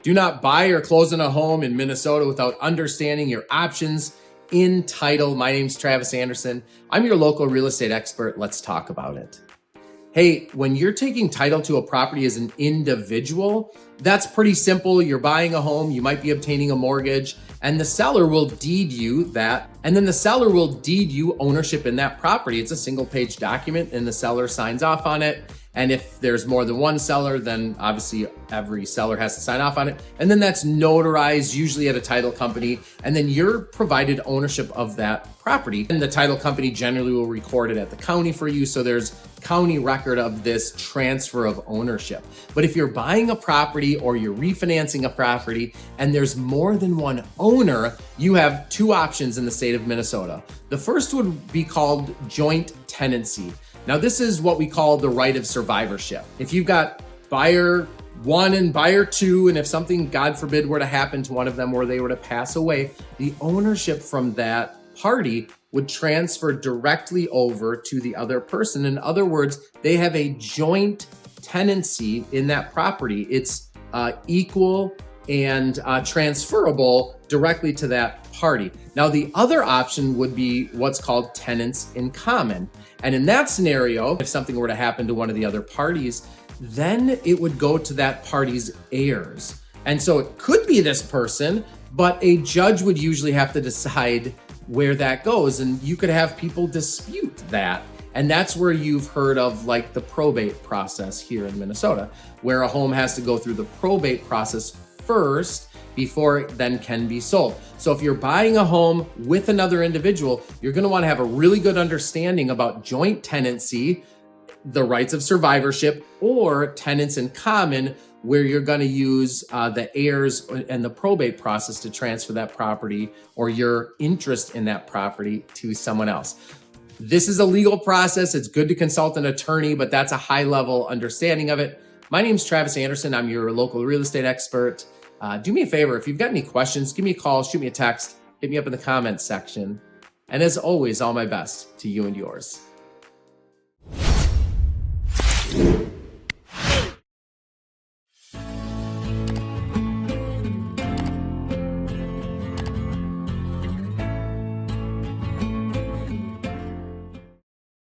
Do not buy or close on a home in Minnesota without understanding your options in title. My name's Travis Anderson. I'm your local real estate expert. Let's talk about it. Hey, when you're taking title to a property as an individual, that's pretty simple. You're buying a home, you might be obtaining a mortgage, and the seller will deed you that, and then the seller will deed you ownership in that property. It's a single page document and the seller signs off on it. And if there's more than one seller, then obviously every seller has to sign off on it. And then that's notarized, usually at a title company. And then you're provided ownership of that property. And the title company generally will record it at the county for you. So there's county record of this transfer of ownership. But if you're buying a property or you're refinancing a property and there's more than one owner, you have two options in the state of Minnesota. The first would be called joint tenancy. Now, this is what we call the right of survivorship. If you've got buyer one and buyer two, and if something, God forbid, were to happen to one of them or they were to pass away, the ownership from that party would transfer directly over to the other person. In other words, they have a joint tenancy in that property. It's equal and transferable directly to that party. Now, the other option would be what's called tenants in common. And in that scenario, if something were to happen to one of the other parties, then it would go to that party's heirs. And so it could be this person, but a judge would usually have to decide where that goes. And you could have people dispute that. And that's where you've heard of like the probate process here in Minnesota, where a home has to go through the probate process first before it then can be sold. So if you're buying a home with another individual, you're going to want to have a really good understanding about joint tenancy, the rights of survivorship, or tenants in common, where you're going to use the heirs and the probate process to transfer that property or your interest in that property to someone else. This is a legal process. It's good to consult an attorney, but that's a high-level understanding of it. My name's Travis Anderson. I'm your local real estate expert. Do me a favor, if you've got any questions, give me a call, shoot me a text, hit me up in the comments section. And as always, all my best to you and yours.